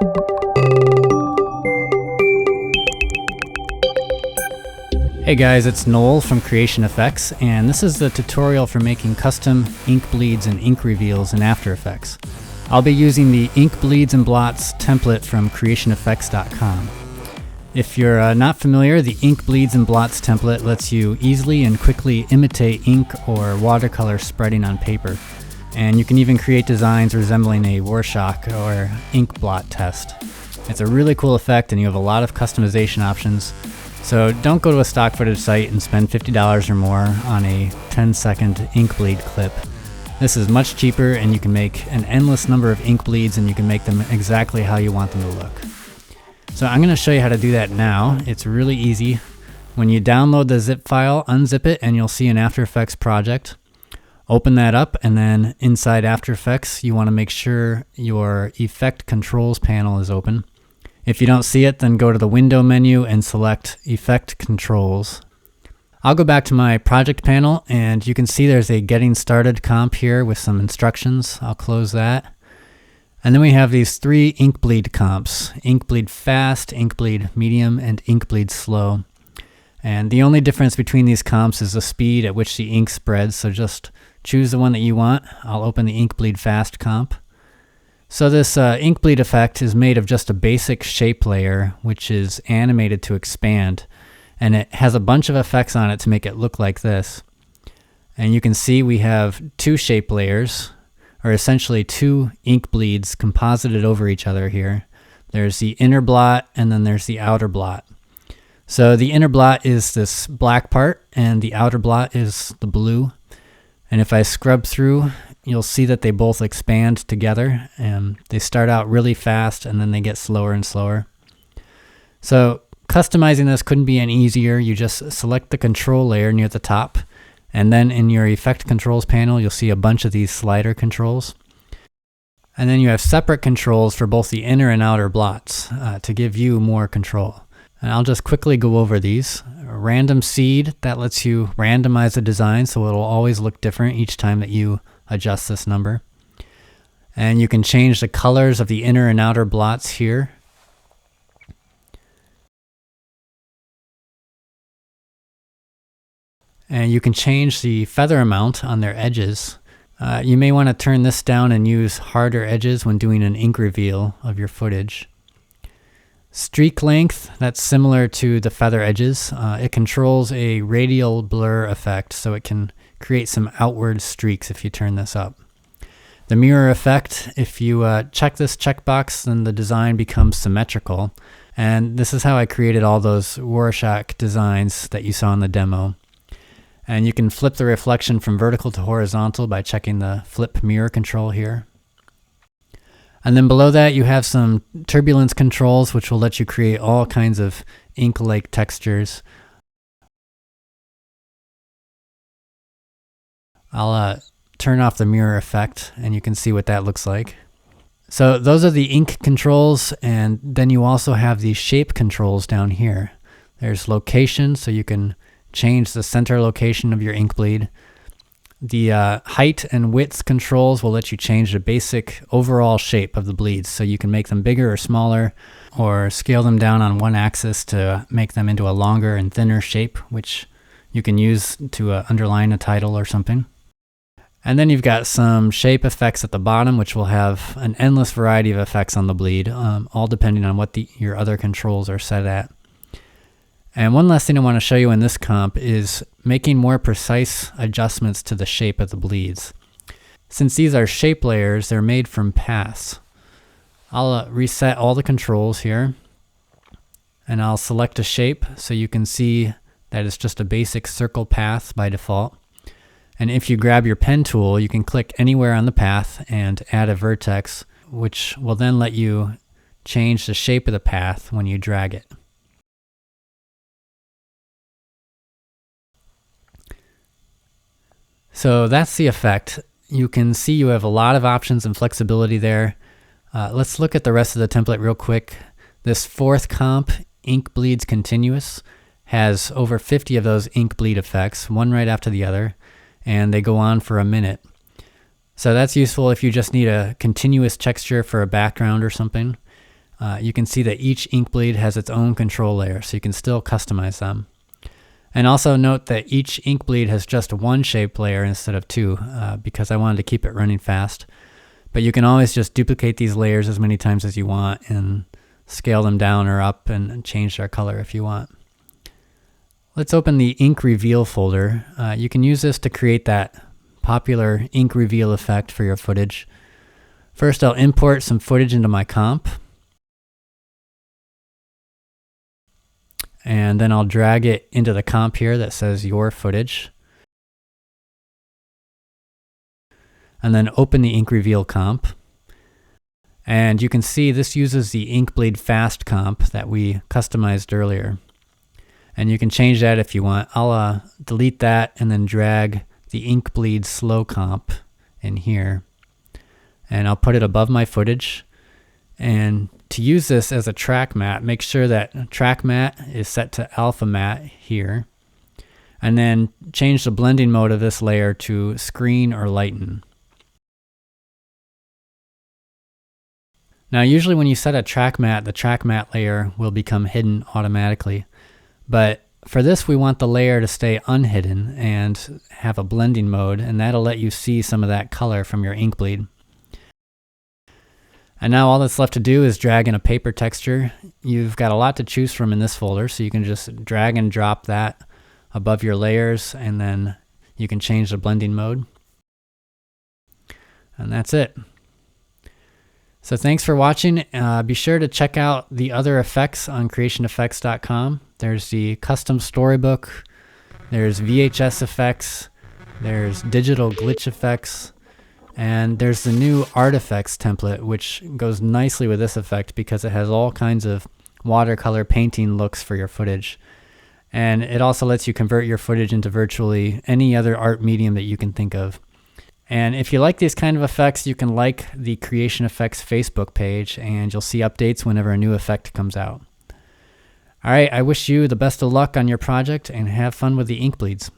Hey guys, it's Noel from Creation Effects, and this is the tutorial for making custom ink bleeds and ink reveals in After Effects. I'll be using the Ink Bleeds and Blots template from creationeffects.com. If you're not familiar, the Ink Bleeds and Blots template lets you easily and quickly imitate ink or watercolor spreading on paper. And you can even create designs resembling a rorschach or ink blot test. It's a really cool effect, and you have a lot of customization options. So don't go to a stock footage site and spend $50 or more on a 10-second ink bleed clip. This is much cheaper, and you can make an endless number of ink bleeds, and you can make them exactly how you want them to look. So I'm going to show you how to do that now. It's really easy. When you download the zip file, unzip it, and you'll see an After Effects project. Open that up, and then inside After Effects, you want to make sure your Effect Controls panel is open. If you don't see it, then go to the Window menu and select Effect Controls. I'll go back to my project panel, and you can see there's a Getting Started comp here with some instructions. I'll close that. And then we have these three ink bleed comps: ink bleed fast, ink bleed medium, and ink bleed slow. And the only difference between these comps is the speed at which the ink spreads, so just choose the one that you want. I'll open the ink bleed fast comp. So this ink bleed effect is made of just a basic shape layer, which is animated to expand, and it has a bunch of effects on it to make it look like this. And you can see we have two shape layers, or essentially two ink bleeds composited over each other here. There's the inner blot, and then there's the outer blot. So the inner blot is this black part, and the outer blot is the blue. And if I scrub through, you'll see that they both expand together, and they start out really fast and then they get slower and slower. So customizing this couldn't be any easier. You just select the control layer near the top, and then in your Effect Controls panel, you'll see a bunch of these slider controls. And then you have separate controls for both the inner and outer blots to give you more control. And I'll just quickly go over these. Random seed, that lets you randomize the design so it'll always look different each time that you adjust this number. And you can change the colors of the inner and outer blots here. And you can change the feather amount on their edges. You may want to turn this down and use harder edges when doing an ink reveal of your footage. Streak length, that's similar to the feather edges. It controls a radial blur effect, so it can create some outward streaks if you turn this up. The mirror effect, if you check this checkbox, then the design becomes symmetrical. And this is how I created all those rorschach designs that you saw in the demo. And you can flip the reflection from vertical to horizontal by checking the flip mirror control here. And then below that you have some turbulence controls, which will let you create all kinds of ink-like textures. I'll turn off the mirror effect, and you can see what that looks like. So those are the ink controls, and then you also have these shape controls down here. There's location, so you can change the center location of your ink bleed. The height and width controls will let you change the basic overall shape of the bleeds, so you can make them bigger or smaller, or scale them down on one axis to make them into a longer and thinner shape, which you can use to underline a title or something. And then you've got some shape effects at the bottom, which will have an endless variety of effects on the bleed, all depending on what your other controls are set at. And one last thing I want to show you in this comp is making more precise adjustments to the shape of the bleeds. Since these are shape layers, they're made from paths. I'll reset all the controls here, and I'll select a shape so you can see that it's just a basic circle path by default. And if you grab your pen tool, you can click anywhere on the path and add a vertex, which will then let you change the shape of the path when you drag it. So that's the effect. You can see you have a lot of options and flexibility there. Let's look at the rest of the template real quick. This fourth comp, Ink Bleeds Continuous, has over 50 of those ink bleed effects, one right after the other, and they go on for a minute. So that's useful if you just need a continuous texture for a background or something. you can see that each ink bleed has its own control layer, so you can still customize them. And also note that each ink bleed has just one shape layer instead of two, because I wanted to keep it running fast. But you can always just duplicate these layers as many times as you want and scale them down or up and change their color if you want. Let's open the ink reveal folder. You can use this to create that popular ink reveal effect for your footage. First, I'll import some footage into my comp. And then I'll drag it into the comp here that says your footage. And then open the ink reveal comp. And you can see this uses the ink bleed fast comp that we customized earlier. And you can change that if you want. I'll delete that and then drag the ink bleed slow comp in here. And I'll put it above my footage. And to use this as a track matte, make sure that track matte is set to alpha matte here. And then change the blending mode of this layer to screen or lighten. Now usually when you set a track matte, the track matte layer will become hidden automatically. But for this we want the layer to stay unhidden and have a blending mode, and that'll let you see some of that color from your ink bleed. And now all that's left to do is drag in a paper texture. You've got a lot to choose from in this folder, so you can just drag and drop that above your layers, and then you can change the blending mode. And that's it. So thanks for watching. Be sure to check out the other effects on creationeffects.com. There's the custom storybook, there's VHS effects, there's digital glitch effects, and there's the new artifacts template, which goes nicely with this effect because it has all kinds of watercolor painting looks for your footage. And it also lets you convert your footage into virtually any other art medium that you can think of. And if you like these kind of effects, you can like the Creation Effects Facebook page, and you'll see updates whenever a new effect comes out. All right, I wish you the best of luck on your project and have fun with the ink bleeds.